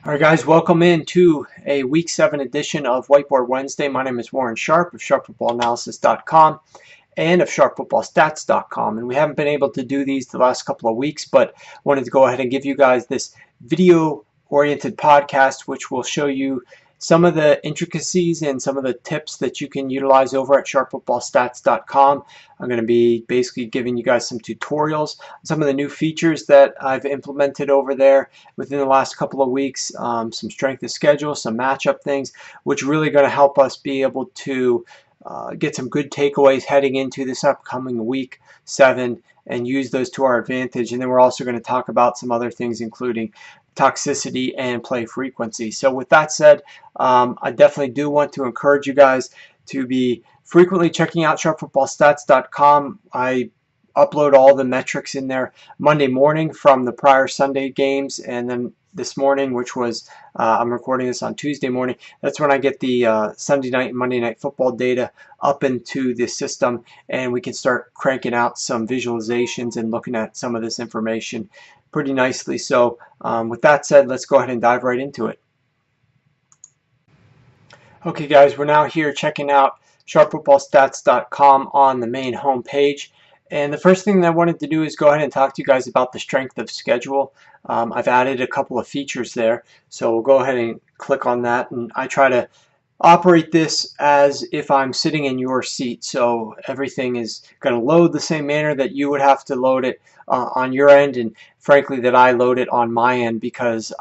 All right, guys, welcome into a Week 7 edition of Whiteboard Wednesday. My name is Warren Sharp of sharpfootballanalysis.com and of sharpfootballstats.com. And we haven't been able to do these the last couple of weeks, but wanted to go ahead and give you guys this video-oriented podcast, which will show you some of the intricacies and some of the tips that you can utilize over at sharpfootballstats.com. I'm going to be basically giving you guys some tutorials, some of the new features that I've implemented over there within the last couple of weeks, some strength of schedule, some matchup things, which really going to help us be able to get some good takeaways heading into this upcoming Week 7 and use those to our advantage. And then we're also going to talk about some other things, including toxicity and play frequency. So with that said, I definitely do want to encourage you guys to be frequently checking out sharpfootballstats.com. I upload all the metrics in there Monday morning from the prior Sunday games, and then this morning, which was I'm recording this on Tuesday morning, that's when I get the Sunday night and Monday night football data up into the system, and we can start cranking out some visualizations and looking at some of this information pretty nicely. So with that said, let's go ahead and dive right into it. Okay, guys, we're now here checking out sharpfootballstats.com on the main home page. And the first thing that I wanted to do is go ahead and talk to you guys about the strength of schedule. I've added a couple of features there, so we'll go ahead and click on that. And I try to operate this as if I'm sitting in your seat, so everything is going to load the same manner that you would have to load it on your end, and frankly that I load it on my end, because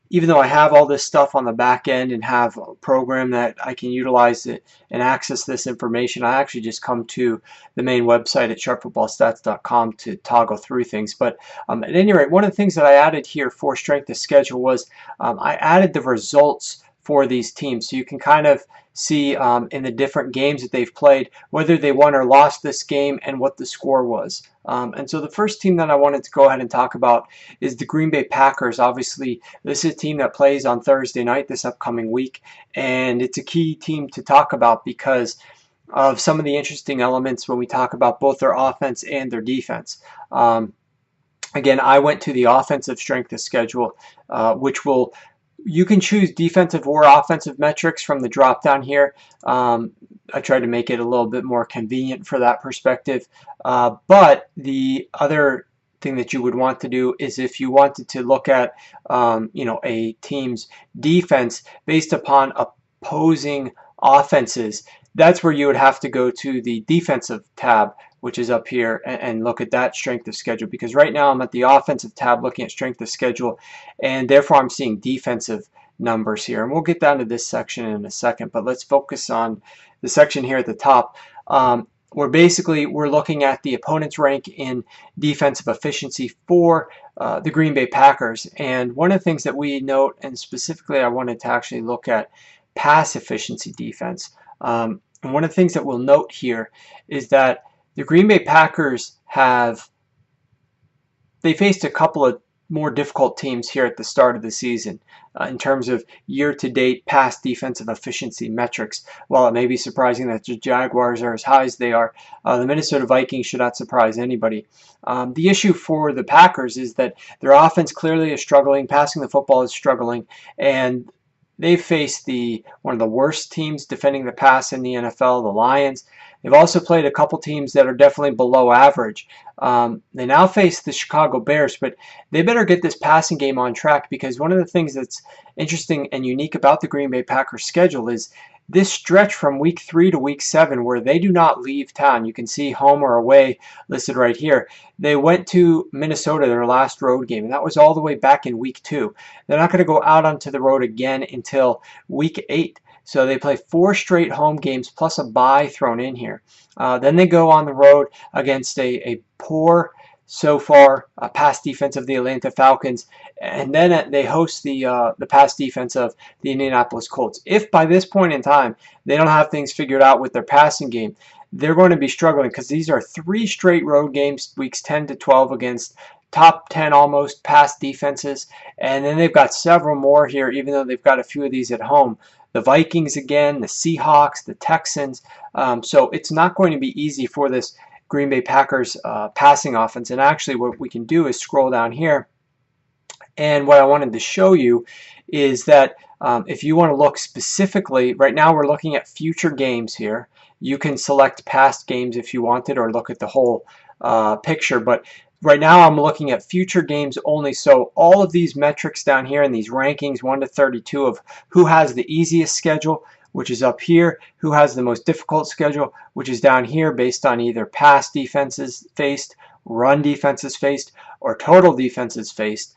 even though I have all this stuff on the back end and have a program that I can utilize it and access this information, I actually just come to the main website at sharpfootballstats.com to toggle through things. But at any rate, one of the things that I added here for strength of schedule was I added the results for these teams, so you can kind of see in the different games that they've played whether they won or lost this game and what the score was. And so the first team that I wanted to go ahead and talk about is the Green Bay Packers. Obviously, this is a team that plays on Thursday night this upcoming week, and it's a key team to talk about because of some of the interesting elements when we talk about both their offense and their defense. Again, I went to the offensive strength of schedule, which will you can choose defensive or offensive metrics from the drop down here. I tried to make it a little bit more convenient for that perspective. But the other thing that you would want to do is if you wanted to look at a team's defense based upon opposing offenses, that's where you would have to go to the defensive tab, which is up here, and look at that strength of schedule, because right now I'm at the offensive tab looking at strength of schedule, and therefore I'm seeing defensive numbers here. And we'll get down to this section in a second, but let's focus on the section here at the top, where basically we're looking at the opponent's rank in defensive efficiency for the Green Bay Packers. And one of the things that we note, and specifically I wanted to actually look at pass efficiency defense. And one of the things that we'll note here is that the Green Bay Packers they faced a couple of more difficult teams here at the start of the season in terms of year-to-date pass defensive efficiency metrics. While it may be surprising that the Jaguars are as high as they are, the Minnesota Vikings should not surprise anybody. The issue for the Packers is that their offense clearly is struggling, passing the football is struggling, and they've faced one of the worst teams defending the pass in the NFL, the Lions. They've also played a couple teams that are definitely below average. They now face the Chicago Bears, but they better get this passing game on track, because one of the things that's interesting and unique about the Green Bay Packers schedule is this stretch from week 3 to week 7 where they do not leave town. You can see home or away listed right here. They went to Minnesota, their last road game, and that was all the way back in week 2. They're not going to go out onto the road again until week 8. So they play 4 straight home games plus a bye thrown in here. Then they go on the road against a poor, so far, pass defense of the Atlanta Falcons, and then they host the pass defense of the Indianapolis Colts. If by this point in time they don't have things figured out with their passing game, they're going to be struggling, because these are 3 straight road games, weeks 10 to 12, against top 10 almost pass defenses, and then they've got several more here, even though they've got a few of these at home. The Vikings again, the Seahawks, the Texans. So it's not going to be easy for this Green Bay Packers passing offense. And actually what we can do is scroll down here And what I wanted to show you is that if you want to look specifically, right now we're looking at future games here. You can select past games if you wanted, or look at the whole picture, but right now I'm looking at future games only. So all of these metrics down here in these rankings 1 to 32 of who has the easiest schedule, which is up here, who has the most difficult schedule, which is down here, based on either pass defenses faced, run defenses faced, or total defenses faced.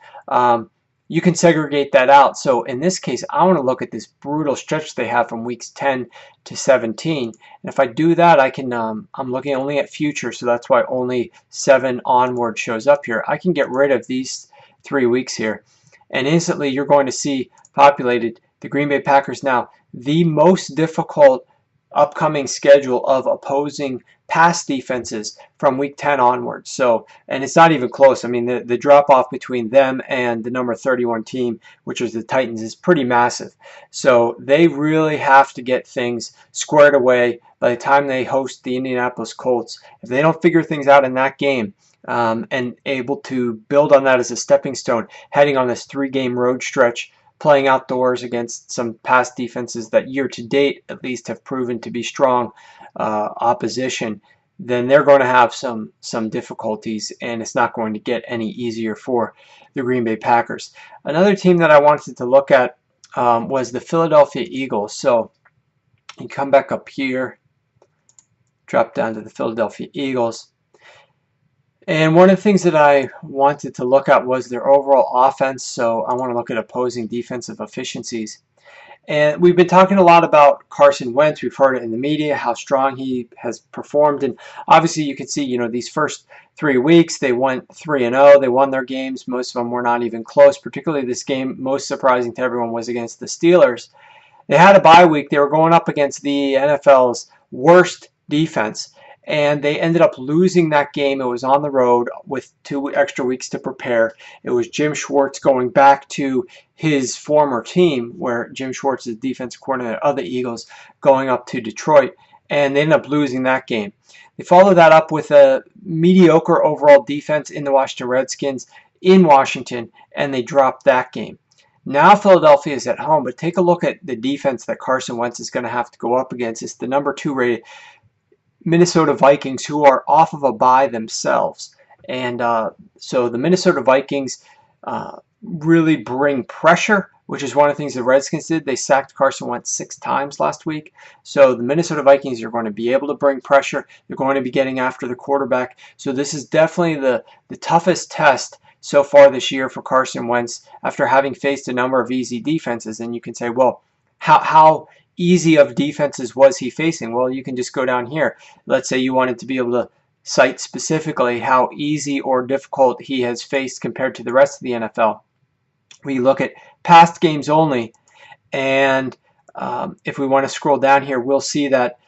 You can segregate that out. So in this case, I want to look at this brutal stretch they have from weeks 10 to 17. And if I do that, I can, I'm looking only at future, so that's why only 7 onward shows up here. I can get rid of these 3 weeks here, and instantly you're going to see populated the Green Bay Packers now the most difficult upcoming schedule of opposing pass defenses from week 10 onwards. So, and it's not even close. I mean, the drop off between them and the number 31 team, which is the Titans, is pretty massive. So they really have to get things squared away by the time they host the Indianapolis Colts. If they don't figure things out in that game, and able to build on that as a stepping stone, heading on this 3-game road stretch, playing outdoors against some pass defenses that year to date at least have proven to be strong opposition, then they're going to have some difficulties, and it's not going to get any easier for the Green Bay Packers. Another team that I wanted to look at was the Philadelphia Eagles. So you come back up here, drop down to the Philadelphia Eagles. And one of the things that I wanted to look at was their overall offense. So I want to look at opposing defensive efficiencies. And we've been talking a lot about Carson Wentz. We've heard it in the media, how strong he has performed. And obviously you can see, you know, these first 3 weeks, they went 3-0. They won their games. Most of them were not even close. Particularly this game, most surprising to everyone, was against the Steelers. They had a bye week. They were going up against the NFL's worst defense, and they ended up losing that game. It was on the road with 2 extra weeks to prepare. It was Jim Schwartz going back to his former team, where Jim Schwartz is the defensive coordinator of the Eagles, going up to Detroit, and they ended up losing that game. They followed that up with a mediocre overall defense in the Washington Redskins in Washington, and they dropped that game. Now Philadelphia is at home, but take a look at the defense that Carson Wentz is going to have to go up against. It's the number 2 rated Minnesota Vikings, who are off of a bye themselves. And so the Minnesota Vikings really bring pressure, which is one of the things the Redskins did. They sacked Carson Wentz 6 times last week. So the Minnesota Vikings are going to be able to bring pressure. They're going to be getting after the quarterback. So this is definitely the toughest test so far this year for Carson Wentz, after having faced a number of easy defenses. And you can say, well, how easy of defenses was he facing? Well, you can just go down here. Let's say you wanted to be able to cite specifically how easy or difficult he has faced compared to the rest of the NFL. We look at past games only, and if we want to scroll down here, we'll see that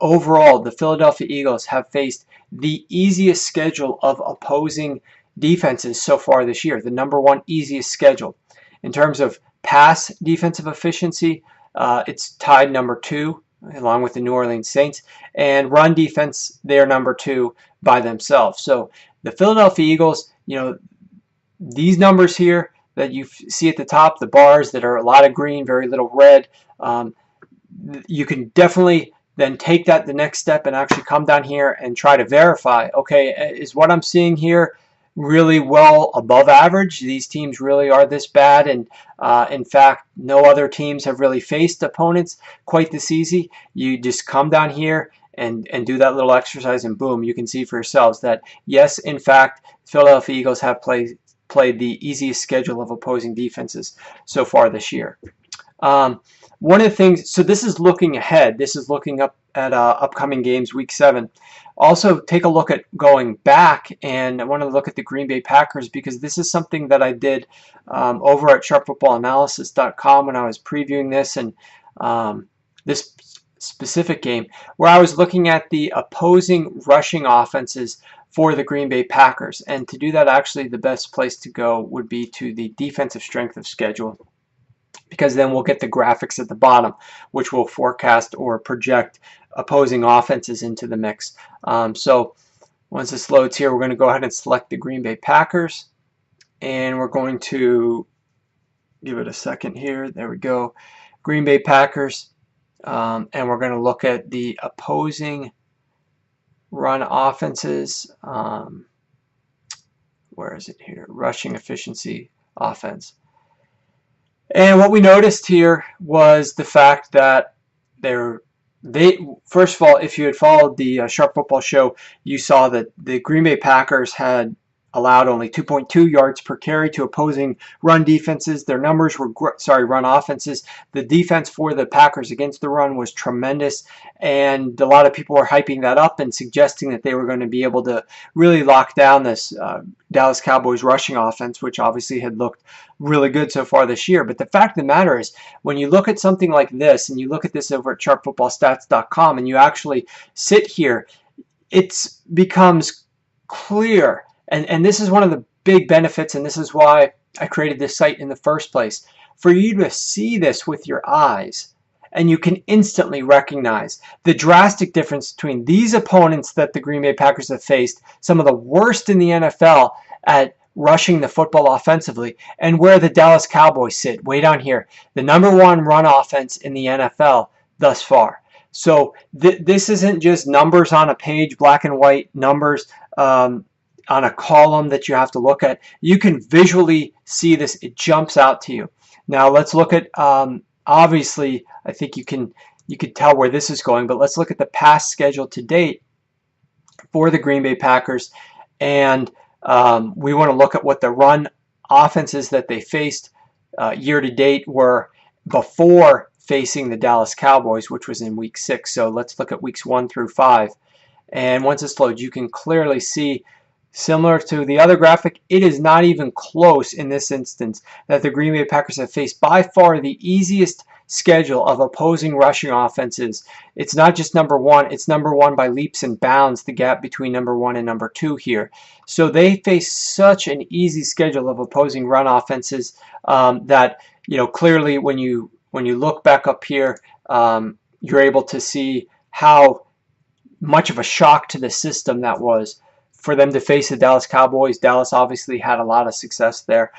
overall the Philadelphia Eagles have faced the easiest schedule of opposing defenses so far this year, the number 1 easiest schedule. In terms of pass defensive efficiency, it's tied number 2 along with the New Orleans Saints, and run defense, they're number 2 by themselves. So the Philadelphia Eagles, you know, these numbers here that you see at the top, the bars that are a lot of green, very little red, you can definitely then take that the next step and actually come down here and try to verify, okay, is what I'm seeing here really well above average? These teams really are this bad, and in fact no other teams have really faced opponents quite this easy. You just come down here and do that little exercise, and boom, you can see for yourselves that yes, in fact, Philadelphia Eagles have played the easiest schedule of opposing defenses so far this year. One of the things, so this is looking ahead. This is looking up at upcoming games, week 7. Also, take a look at going back, and I want to look at the Green Bay Packers, because this is something that I did over at sharpfootballanalysis.com when I was previewing this and this specific game, where I was looking at the opposing rushing offenses for the Green Bay Packers. And to do that, actually, the best place to go would be to the defensive strength of schedule, because then we'll get the graphics at the bottom, which will forecast or project opposing offenses into the mix. So once this loads here, we're going to go ahead and select the Green Bay Packers, and we're going to give it a second here. There we go. Green Bay Packers. And we're going to look at the opposing run offenses. Where is it here? Rushing efficiency offense. And what we noticed here was the fact that first of all, if you had followed the Sharp Football Show, you saw that the Green Bay Packers had allowed only 2.2 yards per carry to opposing run defenses. Their numbers were, run offenses. The defense for the Packers against the run was tremendous, and a lot of people were hyping that up and suggesting that they were going to be able to really lock down this Dallas Cowboys rushing offense, which obviously had looked really good so far this year. But the fact of the matter is, when you look at something like this, and you look at this over at sharpfootballstats.com, and you actually sit here, it becomes clear. And this is one of the big benefits, and this is why I created this site in the first place, for you to see this with your eyes, and you can instantly recognize the drastic difference between these opponents that the Green Bay Packers have faced, some of the worst in the NFL at rushing the football offensively, and where the Dallas Cowboys sit, way down here, the #1 run offense in the NFL thus far. So this isn't just numbers on a page, black and white numbers, on a column that you have to look at. You can visually see this. It jumps out to you. Now let's look at, obviously, I think you can tell where this is going, but let's look at the past schedule to date for the Green Bay Packers. And we want to look at what the run offenses that they faced year to date were before facing the Dallas Cowboys, which was in week 6. So let's look at weeks 1 through 5. And once it's loaded, you can clearly see, similar to the other graphic, it is not even close in this instance that the Green Bay Packers have faced by far the easiest schedule of opposing rushing offenses. It's not just #1, it's #1 by leaps and bounds, the gap between #1 and #2 here. So they face such an easy schedule of opposing run offenses that, clearly when you look back up here, you're able to see how much of a shock to the system that was for them to face the Dallas Cowboys. Dallas obviously had a lot of success there.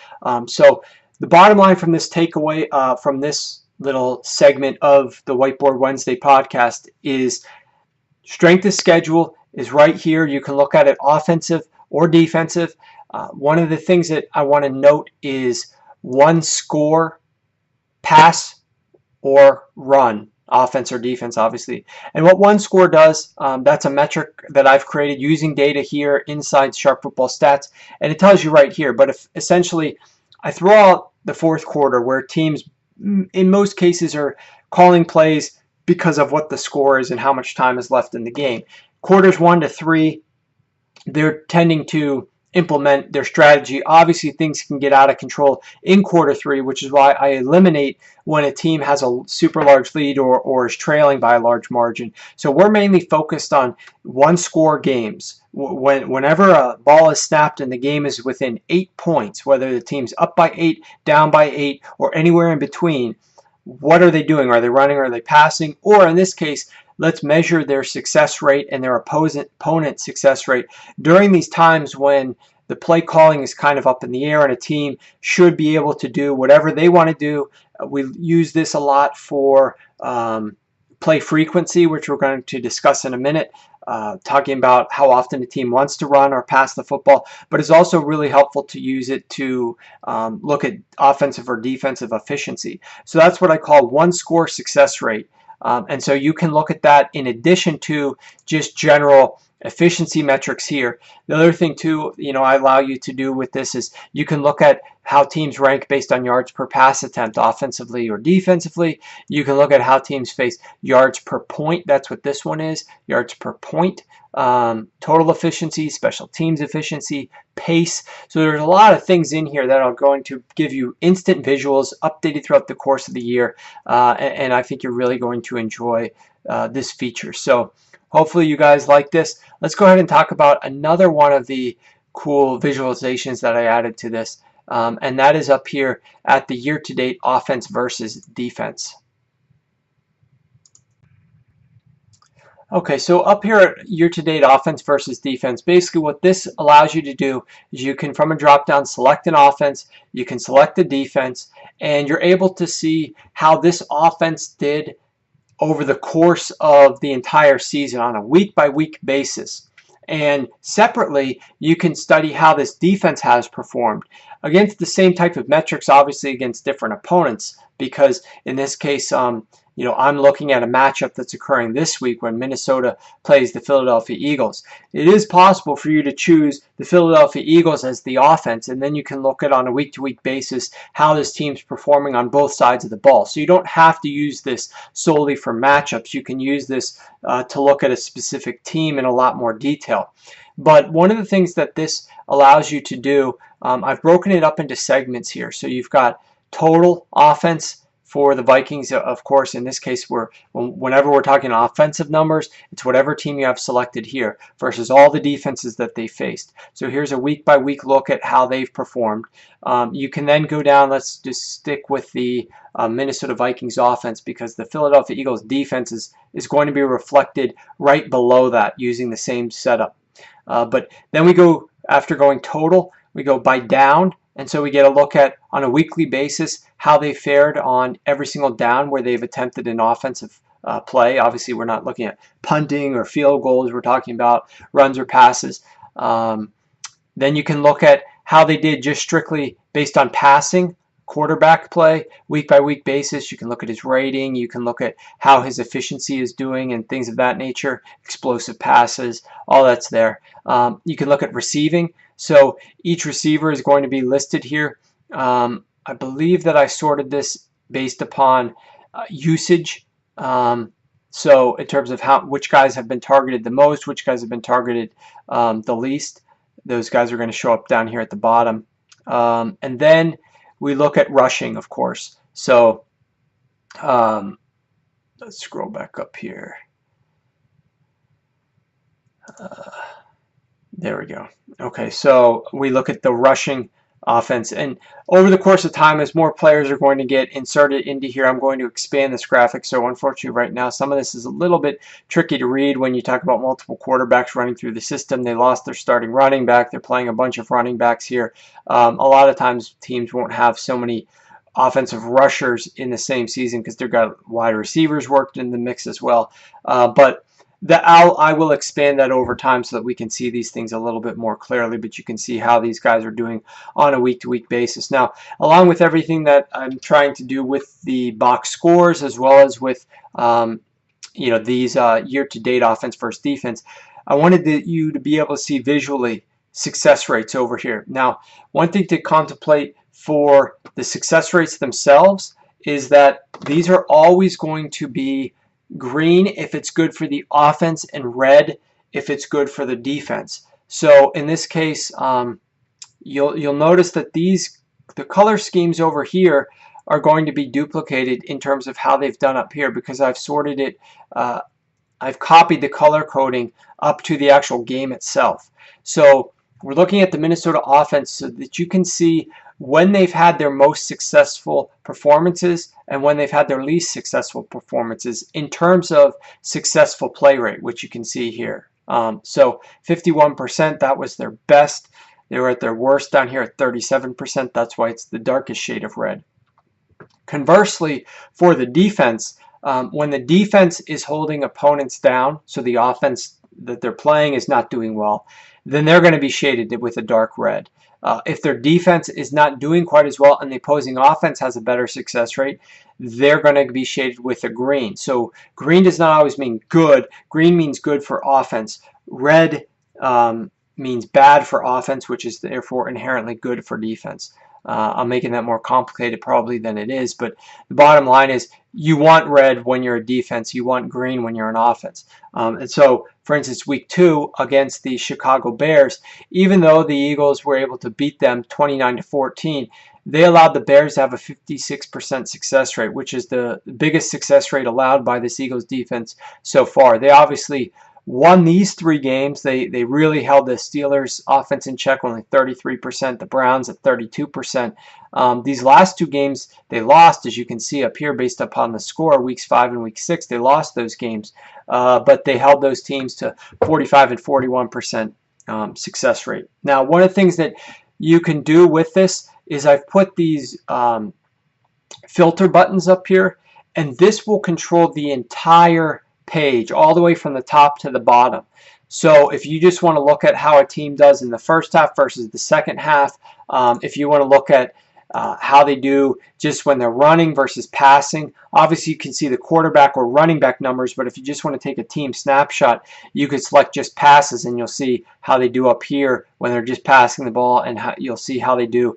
So the bottom line from this takeaway, from this little segment of the Whiteboard Wednesday podcast, is strength of schedule is right here. You can look at it offensive or defensive. One of the things that I want to note is one score, pass or run, offense or defense, obviously. And what one score does, that's a metric that I've created using data here inside Sharp Football Stats, and it tells you right here. But if essentially I throw out the fourth quarter, where teams in most cases are calling plays because of what the score is and how much time is left in the game. Quarters 1 to 3, they're tending to implement their strategy. Obviously, things can get out of control in quarter 3, which is why I eliminate when a team has a super large lead or is trailing by a large margin. So we're mainly focused on one-score games. Whenever a ball is snapped and the game is within 8 points, whether the team's up by 8, down by 8, or anywhere in between, what are they doing? Are they running? Are they passing? Or in this case, let's measure their success rate and their opponent's success rate during these times when the play calling is kind of up in the air and a team should be able to do whatever they want to do. We use this a lot for play frequency, which we're going to discuss in a minute, talking about how often a team wants to run or pass the football, but it's also really helpful to use it to look at offensive or defensive efficiency. So that's what I call one-score success rate. And so you can look at that in addition to just general efficiency metrics here. The other thing too, I allow you to do with this is you can look at how teams rank based on yards per pass attempt, offensively or defensively. You can look at how teams face yards per point. That's what this one is, yards per point. Total efficiency, special teams efficiency, pace. So there's a lot of things in here that are going to give you instant visuals updated throughout the course of the year, and I think you're really going to enjoy this feature. So hopefully you guys like this. Let's go ahead and talk about another one of the cool visualizations that I added to this, and that is up here at the year-to-date offense versus defense. Okay, so up here at year-to-date offense versus defense, basically what this allows you to do is you can, from a drop-down, select an offense, you can select a defense, and you're able to see how this offense did over the course of the entire season on a week-by-week basis. And separately, you can study how this defense has performed against the same type of metrics, obviously against different opponents, because in this case, I'm looking at a matchup that's occurring this week when Minnesota plays the Philadelphia Eagles. It is possible for you to choose the Philadelphia Eagles as the offense, and then you can look at on a week-to-week basis how this team's performing on both sides of the ball. So you don't have to use this solely for matchups. You can use this to look at a specific team in a lot more detail. But one of the things that this allows you to do, I've broken it up into segments here. So you've got total offense for the Vikings. Of course, in this case, whenever we're talking offensive numbers, it's whatever team you have selected here versus all the defenses that they faced. So here's a week-by-week look at how they've performed. You can then go down, let's just stick with the Minnesota Vikings offense, because the Philadelphia Eagles defense is going to be reflected right below that using the same setup. But then we go, after going total, we go by down. And so we get a look at, on a weekly basis, how they fared on every single down where they've attempted an offensive play. Obviously, we're not looking at punting or field goals. We're talking about runs or passes. Then you can look at how they did just strictly based on passing, quarterback play, week-by-week basis. You can look at his rating. You can look at how his efficiency is doing and things of that nature, explosive passes, all that's there. You can look at receiving. So each receiver is going to be listed here. I believe that I sorted this based upon usage. So in terms of which guys have been targeted the most, which guys have been targeted the least, those guys are going to show up down here at the bottom. And then we look at rushing, of course. So let's scroll back up here. There we go. Okay, so we look at the rushing offense, and over the course of time, as more players are going to get inserted into here, I'm going to expand this graphic. So unfortunately right now, some of this is a little bit tricky to read when you talk about multiple quarterbacks running through the system. They lost their starting running back. They're playing a bunch of running backs here. A lot of times teams won't have so many offensive rushers in the same season because they've got wide receivers worked in the mix as well. But I will expand that over time so that we can see these things a little bit more clearly, but you can see how these guys are doing on a week-to-week basis. Now, along with everything that I'm trying to do with the box scores as well as with these year-to-date offense versus defense, I wanted you to be able to see visually success rates over here. Now, one thing to contemplate for the success rates themselves is that these are always going to be green if it's good for the offense and red if it's good for the defense. So in this case, you'll notice that the color schemes over here are going to be duplicated in terms of how they've done up here, because I've sorted it, I've copied the color coding up to the actual game itself. So we're looking at the Minnesota offense so that you can see when they've had their most successful performances and when they've had their least successful performances in terms of successful play rate, which you can see here. So 51%, that was their best. They were at their worst down here at 37%. That's why it's the darkest shade of red. Conversely, for the defense, when the defense is holding opponents down, so the offense that they're playing is not doing well, then they're going to be shaded with a dark red. If their defense is not doing quite as well and the opposing offense has a better success rate, they're going to be shaded with a green. So green does not always mean good. Green means good for offense. Red means bad for offense, which is therefore inherently good for defense. I'm making that more complicated probably than it is, but the bottom line is you want red when you're a defense, you want green when you're an offense. And so, for instance, week 2 against the Chicago Bears, even though the Eagles were able to beat them 29-14, they allowed the Bears to have a 56% success rate, which is the biggest success rate allowed by this Eagles defense so far. They obviously won these 3 games. They really held the Steelers offense in check, only 33%, the Browns at 32%. These last 2 games they lost, as you can see up here based upon the score, weeks 5 and week 6, they lost those games, but they held those teams to 45 and 41% success rate. Now, one of the things that you can do with this is I've put these filter buttons up here, and this will control the entire page all the way from the top to the bottom. So if you just want to look at how a team does in the first half versus the second half, if you want to look at how they do just when they're running versus passing, obviously you can see the quarterback or running back numbers, but if you just want to take a team snapshot, you could select just passes and you'll see how they do up here when they're just passing the ball, and you'll see how they do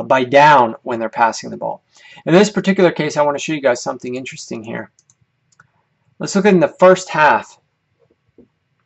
by down when they're passing the ball. In this particular case, I want to show you guys something interesting here. Let's look at in the first half,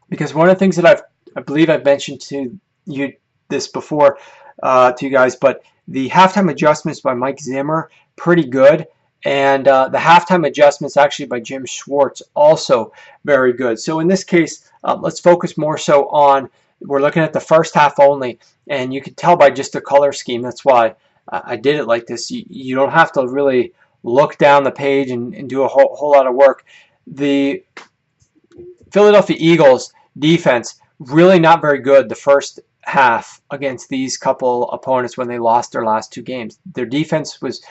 because one of the things that I believe I've mentioned to you this before to you guys, but the halftime adjustments by Mike Zimmer, pretty good. And the halftime adjustments actually by Jim Schwartz, also very good. So in this case, let's focus more so on, we're looking at the first half only. And you can tell by just the color scheme, that's why I did it like this. You don't have to really look down the page and do a whole lot of work. The Philadelphia Eagles defense, really not very good the first half against these couple opponents when they lost their last 2 games. Their defense was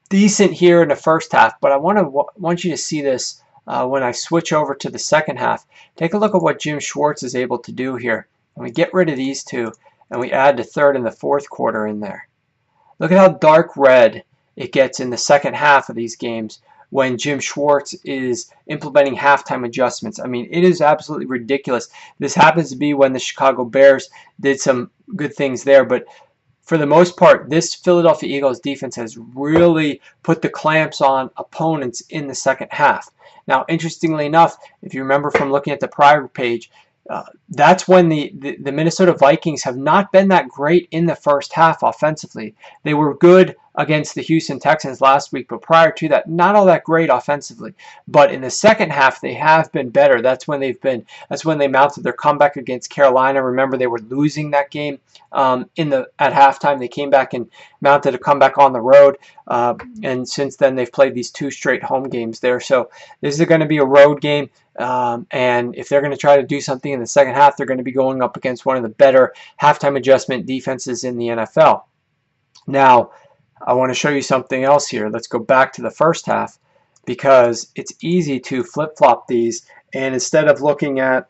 decent here in the first half, but I want you to see this when I switch over to the second half. Take a look at what Jim Schwartz is able to do here. When we get rid of these 2 and we add the third and the fourth quarter in there. Look at how dark red it gets in the second half of these games when Jim Schwartz is implementing halftime adjustments. I mean, it is absolutely ridiculous. This happens to be when the Chicago Bears did some good things there, but for the most part, this Philadelphia Eagles defense has really put the clamps on opponents in the second half. Now, interestingly enough, if you remember from looking at the prior page, that's when the Minnesota Vikings have not been that great in the first half offensively. They were good against the Houston Texans last week, but prior to that, not all that great offensively. But in the second half, they have been better. That's when they mounted their comeback against Carolina. Remember, they were losing that game at halftime. They came back and mounted a comeback on the road. And since then, they've played these 2 straight home games there. So this is going to be a road game. And if they're going to try to do something in the second half, they're going to be going up against one of the better halftime adjustment defenses in the NFL. Now, I want to show you something else here. Let's go back to the first half, because it's easy to flip-flop these. And instead of looking at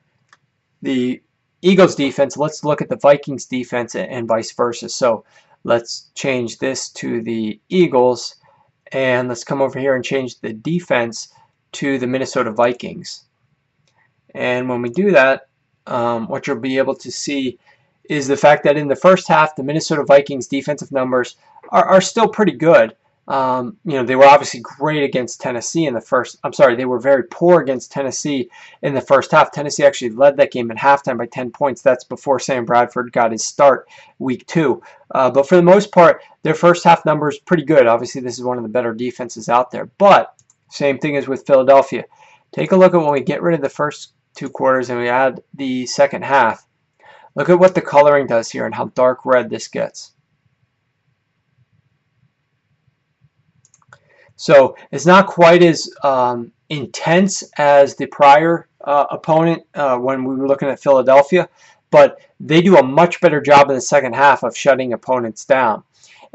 the Eagles defense, let's look at the Vikings defense and vice versa. So let's change this to the Eagles, and let's come over here and change the defense to the Minnesota Vikings. And when we do that, what you'll be able to see is the fact that in the first half, the Minnesota Vikings defensive numbers are still pretty good. You know, they were obviously great against Tennessee in the first. I'm sorry, they were very poor against Tennessee in the first half. Tennessee actually led that game at halftime by 10 points. That's before Sam Bradford got his start week 2. But for the most part, their first half numbers pretty good. Obviously, this is one of the better defenses out there. But same thing as with Philadelphia. Take a look at when we get rid of the first 2 quarters and we add the second half. Look at what the coloring does here and how dark red this gets. So it's not quite as intense as the prior opponent when we were looking at Philadelphia, but they do a much better job in the second half of shutting opponents down.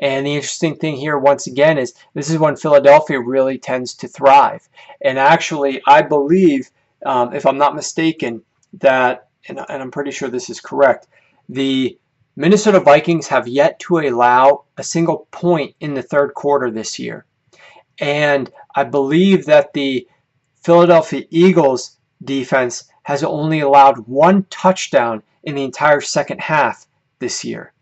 And the interesting thing here, once again, is this is when Philadelphia really tends to thrive. And actually, I believe, if I'm not mistaken, that, and I'm pretty sure this is correct, the Minnesota Vikings have yet to allow a single point in the third quarter this year. And I believe that the Philadelphia Eagles defense has only allowed 1 touchdown in the entire second half this year.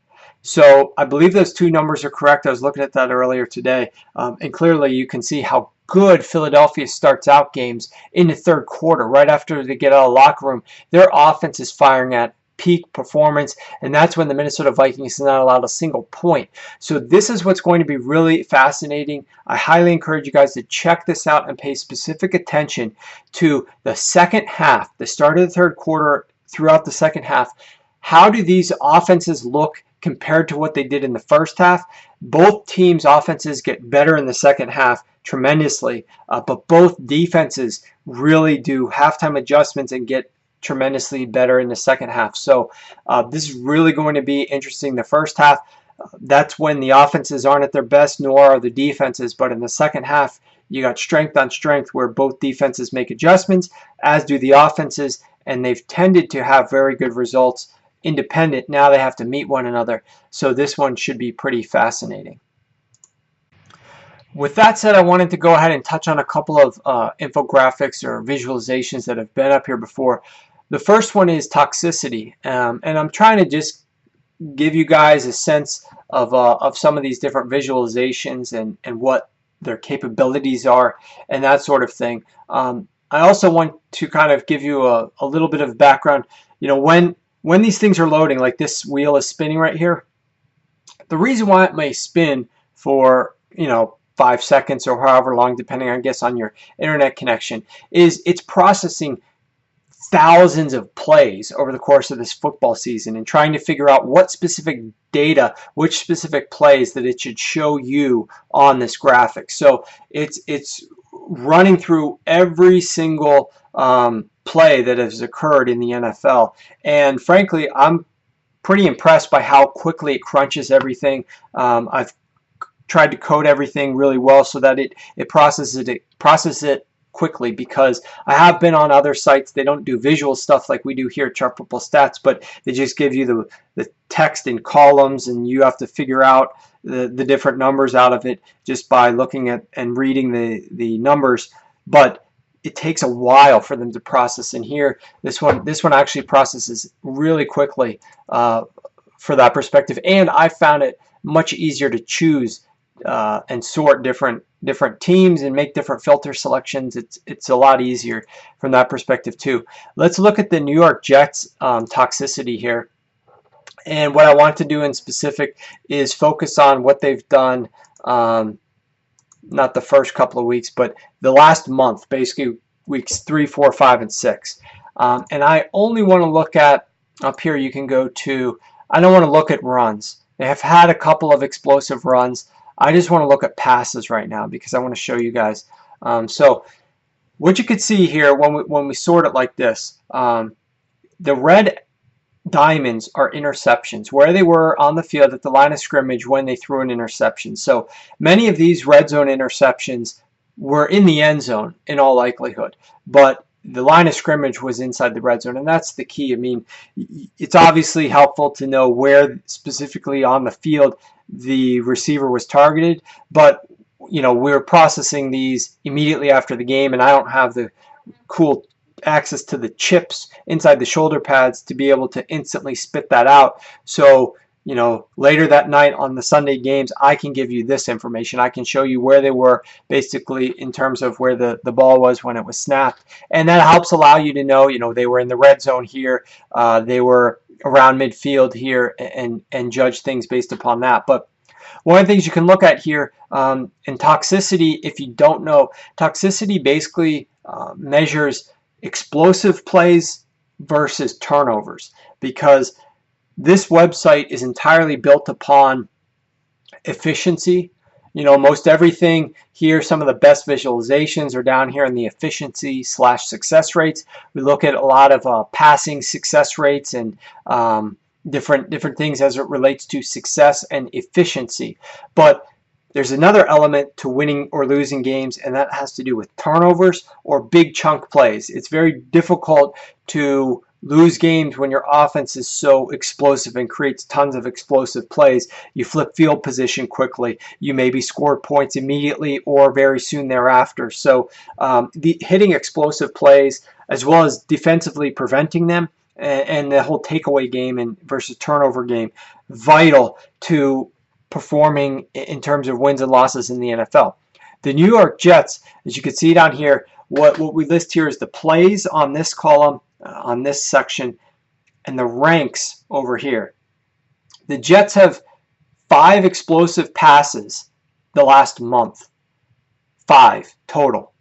So I believe those 2 numbers are correct. I was looking at that earlier today. And clearly you can see how good Philadelphia starts out games in the third quarter. Right after they get out of the locker room, their offense is firing at peak performance, and that's when the Minnesota Vikings is not allowed a single point. So this is what's going to be really fascinating. I highly encourage you guys to check this out and pay specific attention to the second half, the start of the third quarter throughout the second half. How do these offenses look compared to what they did in the first half? Both teams' offenses get better in the second half tremendously, but both defenses really do halftime adjustments and get tremendously better in the second half. So this is really going to be interesting. The first half, that's when the offenses aren't at their best, nor are the defenses. But in the second half, you got strength on strength where both defenses make adjustments, as do the offenses, and they've tended to have very good results independent. Now they have to meet one another. So this one should be pretty fascinating. With that said, I wanted to go ahead and touch on a couple of infographics or visualizations that have been up here before. The first one is toxicity, and I'm trying to just give you guys a sense of some of these different visualizations and what their capabilities are and that sort of thing. I also want to kind of give you a little bit of background. You know, when these things are loading, like this wheel is spinning right here, the reason why it may spin for, 5 seconds or however long, depending, I guess, on your internet connection, is it's processing thousands of plays over the course of this football season and trying to figure out what specific data, which specific plays that it should show you on this graphic. So it's running through every single play that has occurred in the NFL. And frankly, I'm pretty impressed by how quickly it crunches everything. I've tried to code everything really well so that it processes it quickly, because I have been on other sites. They don't do visual stuff like we do here at Sharp Football Stats, but they just give you the text in columns, and you have to figure out the different numbers out of it just by looking at and reading the numbers. But it takes a while for them to process. And here, this one actually processes really quickly for that perspective. And I found it much easier to choose and sort different teams and make different filter selections. It's a lot easier from that perspective too. Let's look at the New York Jets toxicity here. And what I want to do in specific is focus on what they've done, not the first couple of weeks, but the last month, basically weeks 3, 4, 5, and 6. And I only want to look at, up here you can go to, I don't want to look at runs. They have had a couple of explosive runs. I just want to look at passes right now because I want to show you guys. So what you could see here when we sort it like this, the red diamonds are interceptions, where they were on the field at the line of scrimmage when they threw an interception. So many of these red zone interceptions were in the end zone in all likelihood, but the line of scrimmage was inside the red zone, and that's the key. I mean, it's obviously helpful to know where specifically on the field the receiver was targeted, but we're processing these immediately after the game, and I don't have the cool access to the chips inside the shoulder pads to be able to instantly spit that out. So later that night on the Sunday games, I can give you this information. I can show you where they were basically in terms of where the ball was when it was snapped. And that helps allow you to know, they were in the red zone here, they were around midfield here, and judge things based upon that. But one of the things you can look at here in toxicity, if you don't know, toxicity basically measures explosive plays versus turnovers, because this website is entirely built upon efficiency. Most everything here, some of the best visualizations are down here in the efficiency / success rates. We look at a lot of passing success rates and different things as it relates to success and efficiency. But there's another element to winning or losing games, and that has to do with turnovers or big chunk plays. It's very difficult to lose games when your offense is so explosive and creates tons of explosive plays. You flip field position quickly. You maybe score points immediately or very soon thereafter. So hitting explosive plays as well as defensively preventing them, and the whole takeaway game versus turnover game, vital to performing in terms of wins and losses in the NFL. The New York Jets, as you can see down here, what we list here is the plays on this column, on this section, and the ranks over here. The Jets have 5 explosive passes the last month. 5 total.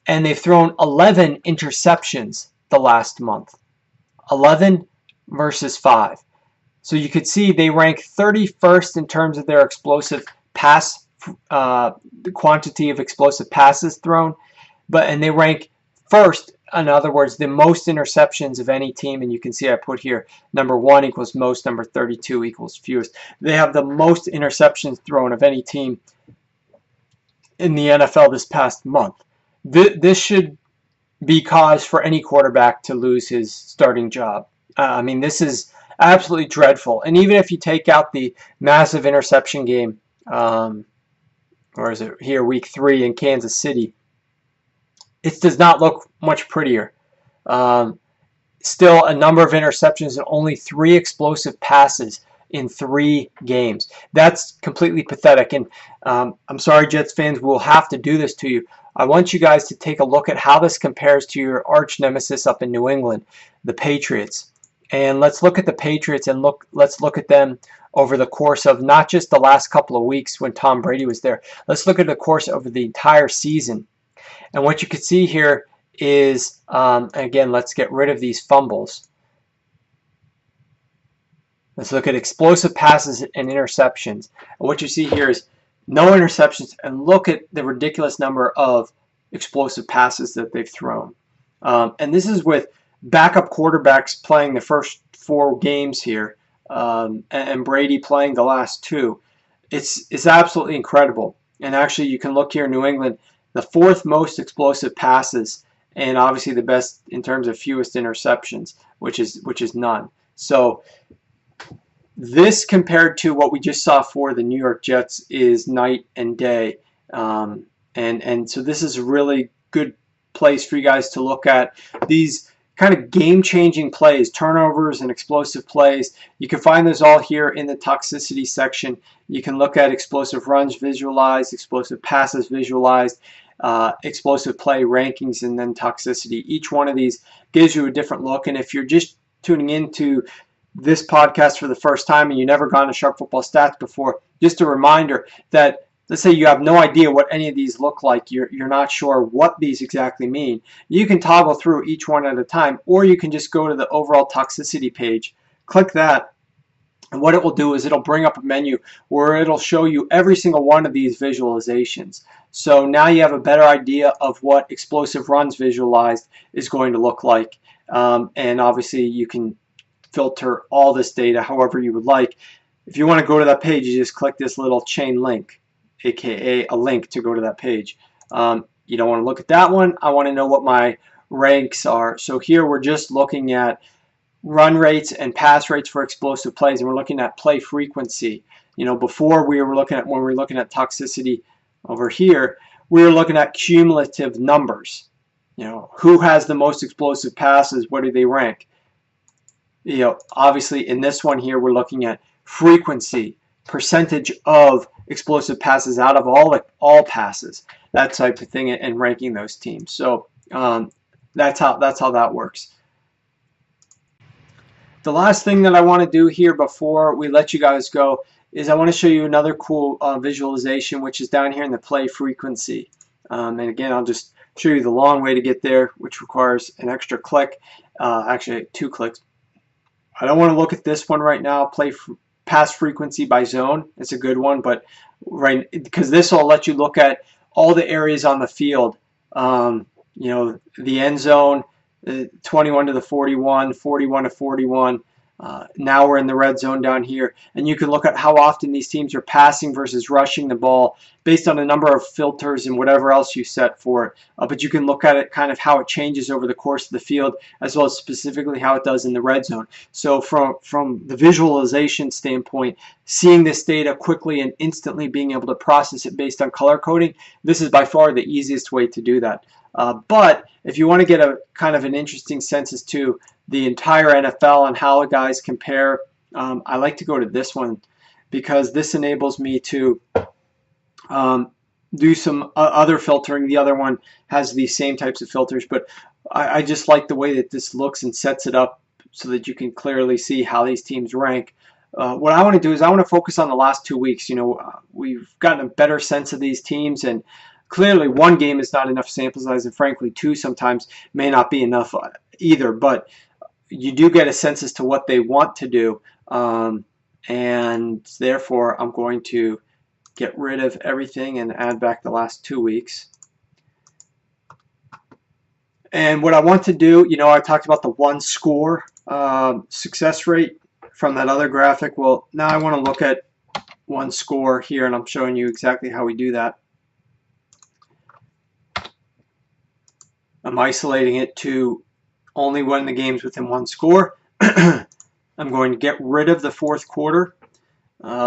And they've thrown 11 interceptions the last month. 11 versus 5. So you could see they rank 31st in terms of their explosive pass, the quantity of explosive passes thrown, and they rank first, in other words, the most interceptions of any team. And you can see I put here number 1 equals most, number 32 equals fewest. They have the most interceptions thrown of any team in the NFL this past month. This should be cause for any quarterback to lose his starting job. I mean, this is absolutely dreadful. And even if you take out the massive interception game, or is it here, week 3 in Kansas City, it does not look much prettier. Still a number of interceptions and only 3 explosive passes in 3 games. That's completely pathetic. And I'm sorry, Jets fans, we'll have to do this to you. I want you guys to take a look at how this compares to your arch nemesis up in New England, the Patriots. And let's look at the Patriots and let's look at them over the course of not just the last couple of weeks when Tom Brady was there. Let's look at the course over the entire season. And what you can see here is, again, let's get rid of these fumbles. Let's look at explosive passes and interceptions. And what you see here is no interceptions, and look at the ridiculous number of explosive passes that they've thrown. And this is with backup quarterbacks playing the first 4 games here, and Brady playing the last 2. It's absolutely incredible. And actually, you can look here in New England, the 4th most explosive passes, and obviously the best in terms of fewest interceptions, which is none. So this compared to what we just saw for the New York Jets is night and day. And so this is a really good place for you guys to look at these kind of game-changing plays, turnovers and explosive plays. You can find those all here in the toxicity section. You can look at explosive runs visualized, explosive passes visualized, explosive play rankings, and then toxicity. Each one of these gives you a different look. And if you're just tuning into this podcast for the first time and you've never gone to Sharp Football Stats before, just a reminder that let's say you have no idea what any of these look like, you're not sure what these exactly mean, you can toggle through each one at a time, or you can just go to the overall toxicity page, click that, and what it will do is it'll bring up a menu where it'll show you every single one of these visualizations. So now you have a better idea of what explosive runs visualized is going to look like. And obviously you can filter all this data however you would like. If you want to go to that page, you just click this little chain link, aka a link to go to that page. You don't want to look at that one. I want to know what my ranks are. So here we're just looking at run rates and pass rates for explosive plays, and we're looking at play frequency. You know, before when we were looking at toxicity over here, we were looking at cumulative numbers. You know, who has the most explosive passes? What do they rank? You know, obviously in this one here, we're looking at frequency, percentage of explosive passes out of all passes, that type of thing, and ranking those teams. So that's how that works. The last thing that I want to do here before we let you guys go is I want to show you another cool visualization, which is down here in the play frequency. And again, I'll just show you the long way to get there, which requires an extra click, actually 2 clicks. I don't want to look at this one right now, pass frequency by zone. It's a good one, but because this will let you look at all the areas on the field. You know, the end zone, 21 to the 41, 41 to 41. Now we're in the red zone down here, and you can look at how often these teams are passing versus rushing the ball based on a number of filters and whatever else you set for it. But you can look at it kind of how it changes over the course of the field, as well as specifically how it does in the red zone. So from the visualization standpoint, seeing this data quickly and instantly being able to process it based on color coding, this is by far the easiest way to do that. But if you want to get a kind of an interesting sense as to the entire NFL and how the guys compare, I like to go to this one because this enables me to do some other filtering. The other one has the same types of filters, but I just like the way that this looks and sets it up so that you can clearly see how these teams rank. What I want to do is I want to focus on the last 2 weeks. We've gotten a better sense of these teams, and clearly one game is not enough sample size, and frankly two sometimes may not be enough either, but you do get a sense as to what they want to do, and therefore I'm going to get rid of everything and add back the last 2 weeks. And what I want to do, I talked about the one score success rate from that other graphic. Well, now I want to look at one score here, and I'm showing you exactly how we do that. I'm isolating it to only when the game's within one score. I'm going to get rid of the fourth quarter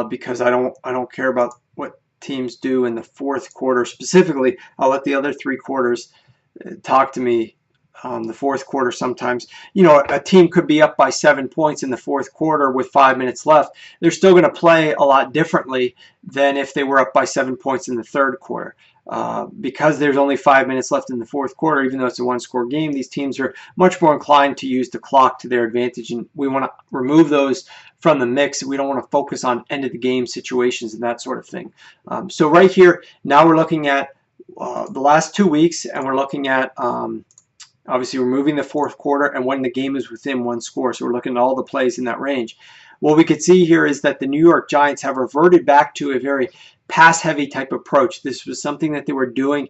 because I don't care about what teams do in the fourth quarter specifically. I'll let the other 3 quarters talk to me. The fourth quarter sometimes, a team could be up by 7 points in the fourth quarter with 5 minutes left. They're still going to play a lot differently than if they were up by 7 points in the third quarter. Because there's only 5 minutes left in the fourth quarter, even though it's a one-score game, these teams are much more inclined to use the clock to their advantage, and we want to remove those from the mix. We don't want to focus on end-of-the-game situations and that sort of thing. So right here, now we're looking at the last 2 weeks, and we're looking at obviously removing the fourth quarter and when the game is within one score. So we're looking at all the plays in that range. What we could see here is that the New York Giants have reverted back to a very pass-heavy type approach. This was something that they were doing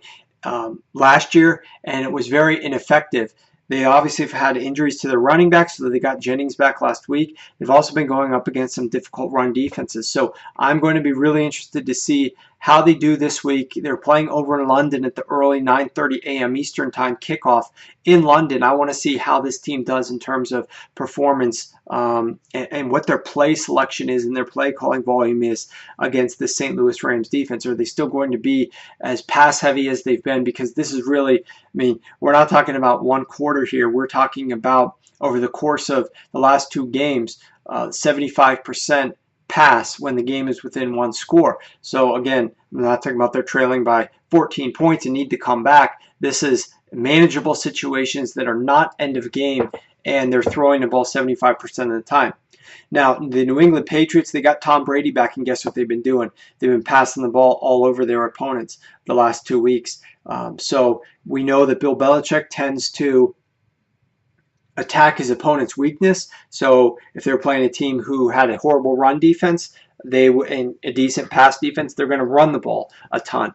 last year, and it was very ineffective. They obviously have had injuries to their running backs, so they got Jennings back last week. They've also been going up against some difficult run defenses. So I'm going to be really interested to see how they do this week. They're playing over in London at the early 9:30 a.m. Eastern Time kickoff in London. I want to see how this team does in terms of performance and what their play selection is and their play calling volume is against the St. Louis Rams defense. Are they still going to be as pass heavy as they've been? Because this is really, we're not talking about one quarter here. We're talking about over the course of the last 2 games, 75% pass when the game is within one score. So again, I'm not talking about they're trailing by 14 points and need to come back. This is manageable situations that are not end of game, and they're throwing the ball 75% of the time. Now, the New England Patriots, they got Tom Brady back, and guess what they've been doing? They've been passing the ball all over their opponents the last 2 weeks. So we know that Bill Belichick tends to attack his opponent's weakness. So if they're playing a team who had a horrible run defense, and a decent pass defense, they're going to run the ball a ton.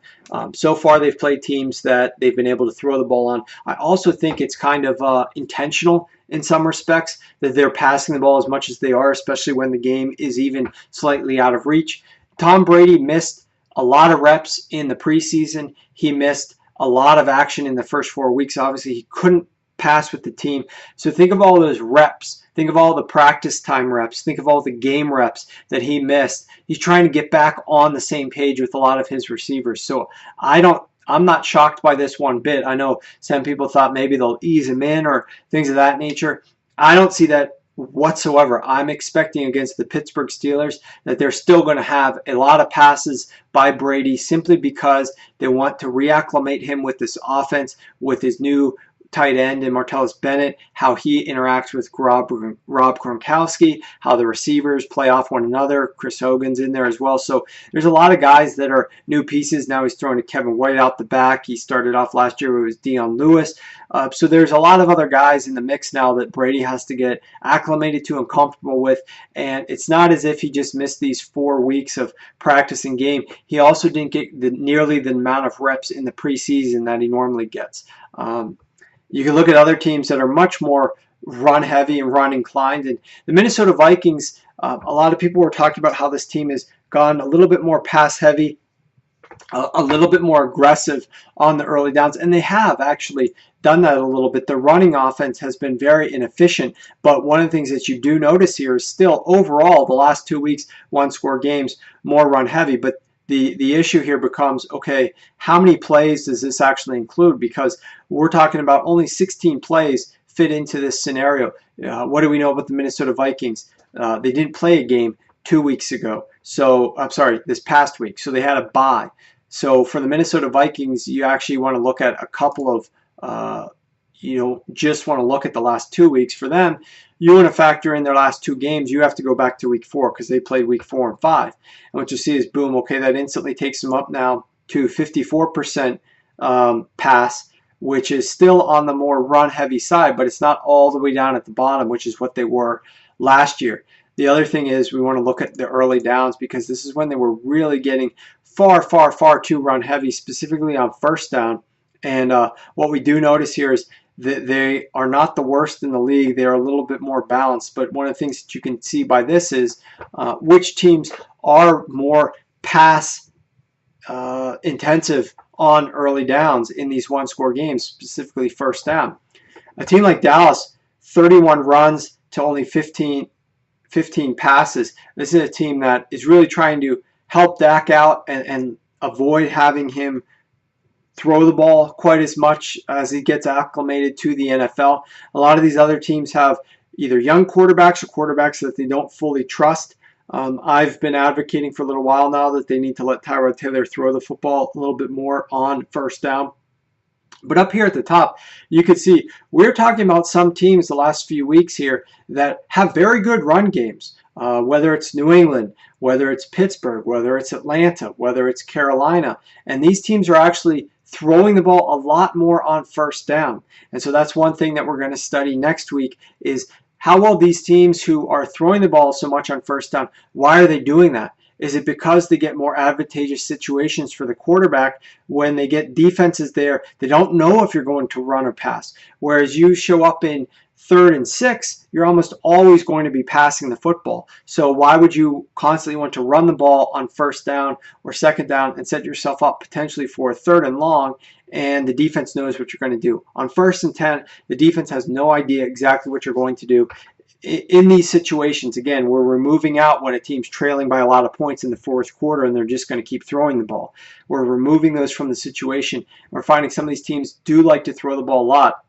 So far, they've played teams that they've been able to throw the ball on. I also think it's kind of intentional in some respects that they're passing the ball as much as they are, especially when the game is even slightly out of reach. Tom Brady missed a lot of reps in the preseason. He missed a lot of action in the first 4 weeks. Obviously, he couldn't pass with the team. So think of all those reps. Think of all the practice time reps. Think of all the game reps that he missed. He's trying to get back on the same page with a lot of his receivers. So I'm not shocked by this one bit. I know some people thought maybe they'll ease him in or things of that nature. I don't see that whatsoever. I'm expecting against the Pittsburgh Steelers that they're still going to have a lot of passes by Brady simply because they want to reacclimate him with this offense, with his new tight end and Martellus Bennett, how he interacts with Rob Gronkowski, how the receivers play off one another. Chris Hogan's in there as well. So there's a lot of guys that are new pieces. Now he's throwing to Kevin White out the back. He started off last year with Dion Lewis. So there's a lot of other guys in the mix now that Brady has to get acclimated to and comfortable with. And it's not as if he just missed these 4 weeks of practice and game. He also didn't get nearly the amount of reps in the preseason that he normally gets. You can look at other teams that are much more run heavy and run inclined. And the Minnesota Vikings, a lot of people were talking about how this team has gone a little bit more pass heavy, a little bit more aggressive on the early downs. And they have actually done that a little bit. The running offense has been very inefficient. But one of the things that you do notice here is still overall the last 2 weeks, one-score games, more run heavy. But the issue here becomes, okay, how many plays does this actually include? Because we're talking about only 16 plays fit into this scenario. What do we know about the Minnesota Vikings? They didn't play a game 2 weeks ago. So, I'm sorry, this past week. So they had a bye. So for the Minnesota Vikings, you actually want to look at a couple of, just want to look at the last 2 weeks. For them, you want to factor in their last 2 games, you have to go back to week 4 because they played week 4 and 5. And what you see is, boom, okay, that instantly takes them up now to 54% pass, which is still on the more run-heavy side, but it's not all the way down at the bottom, which is what they were last year. The other thing is we want to look at the early downs, because this is when they were really getting far, far, far too run-heavy, specifically on first down. And what we do notice here is that they are not the worst in the league. They are a little bit more balanced. But one of the things that you can see by this is which teams are more pass intensive on early downs in these one-score games, specifically first down. A team like Dallas, 31 runs to only 15 passes. This is a team that is really trying to help Dak out and avoid having him throw the ball quite as much as he gets acclimated to the NFL. A lot of these other teams have either young quarterbacks or quarterbacks that they don't fully trust. I've been advocating for a little while now that they need to let Tyrod Taylor throw the football a little bit more on first down. But up here at the top, you can see we're talking about some teams the last few weeks here that have very good run games, whether it's New England, whether it's Pittsburgh, whether it's Atlanta, whether it's Carolina. And these teams are actually throwing the ball a lot more on first down. And so that's one thing that we're going to study next week is how well these teams who are throwing the ball so much on first down, why are they doing that? Is it because they get more advantageous situations for the quarterback when they get defenses there? They don't know if you're going to run or pass. Whereas you show up in 3rd and 6, you're almost always going to be passing the football. So why would you constantly want to run the ball on first down or second down and set yourself up potentially for a 3rd and long, and the defense knows what you're going to do? On 1st and 10, the defense has no idea exactly what you're going to do. In these situations, again, we're removing out when a team's trailing by a lot of points in the 4th quarter and they're just going to keep throwing the ball. We're removing those from the situation. We're finding some of these teams do like to throw the ball a lot.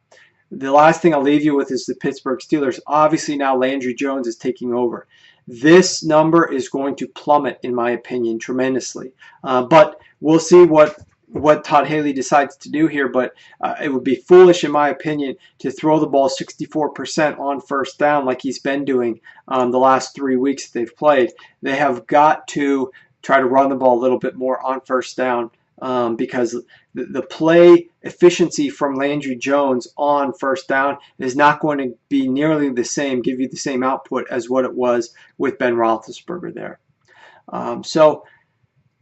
The last thing I'll leave you with is the Pittsburgh Steelers. Obviously now Landry Jones is taking over. This number is going to plummet, in my opinion, tremendously. But we'll see what Todd Haley decides to do here, but it would be foolish, in my opinion, to throw the ball 64% on first down like he's been doing the last 3 weeks that they've played. They have got to try to run the ball a little bit more on first down because the play efficiency from Landry Jones on first down is not going to be nearly the same, give you the same output as what it was with Ben Roethlisberger there. So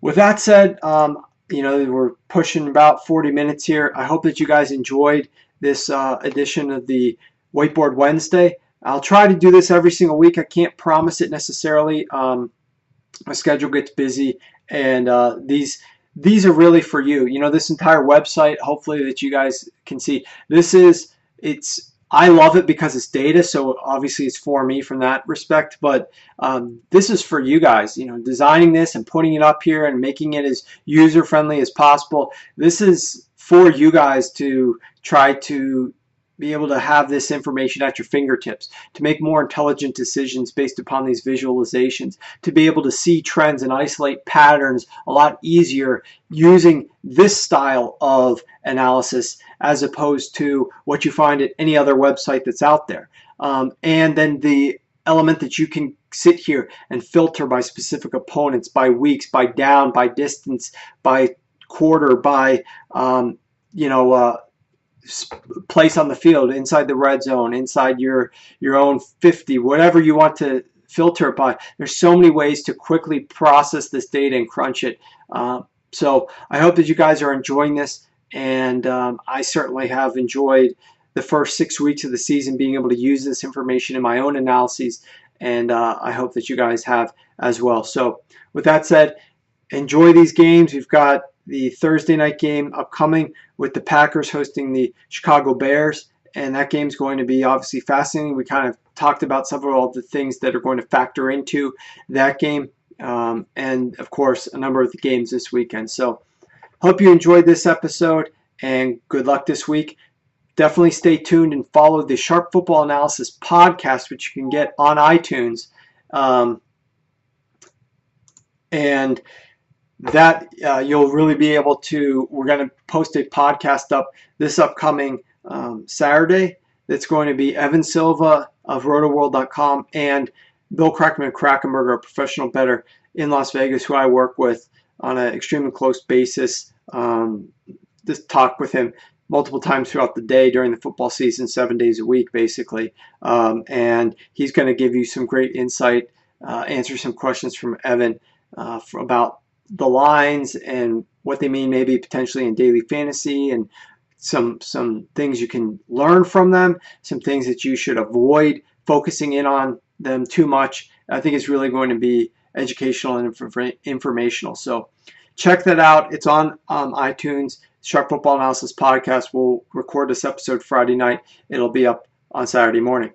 with that said, we're pushing about 40 minutes here. I hope that you guys enjoyed this edition of the Whiteboard Wednesday. I'll try to do this every single week. I can't promise it necessarily. My schedule gets busy, and these are really for you. This entire website, hopefully that you guys can see, I love it because it's data, so obviously it's for me from that respect, but this is for you guys. Designing this and putting it up here and making it as user-friendly as possible. This is for you guys to try to be able to have this information at your fingertips, to make more intelligent decisions based upon these visualizations, to be able to see trends and isolate patterns a lot easier using this style of analysis as opposed to what you find at any other website that's out there. And then the element that you can sit here and filter by specific opponents, by weeks, by down, by distance, by quarter, by place on the field, inside the red zone, inside your own 50, whatever you want to filter it by. There's so many ways to quickly process this data and crunch it. So I hope that you guys are enjoying this, and I certainly have enjoyed the first 6 weeks of the season being able to use this information in my own analyses, and I hope that you guys have as well. So with that said, enjoy these games. We've got the Thursday night game upcoming with the Packers hosting the Chicago Bears, and that game's going to be obviously fascinating. We kind of talked about several of the things that are going to factor into that game, and of course a number of the games this weekend. So hope you enjoyed this episode, and good luck this week. Definitely stay tuned and follow the Sharp Football Analysis podcast, which you can get on iTunes, and that you'll really be able to. We're going to post a podcast up this upcoming Saturday, It's going to be Evan Silva of rotoworld.com and Bill Crackman Krackenberger, a professional bettor in Las Vegas, who I work with on an extremely close basis. Just talk with him multiple times throughout the day during the football season, 7 days a week, basically. And he's going to give you some great insight, answer some questions from Evan about the lines and what they mean maybe potentially in daily fantasy, and some things you can learn from them, some things that you should avoid focusing in on them too much. I think it's really going to be educational and informational. So check that out. It's on iTunes. Sharp Football Analysis Podcast. We'll record this episode Friday night. It'll be up on Saturday morning.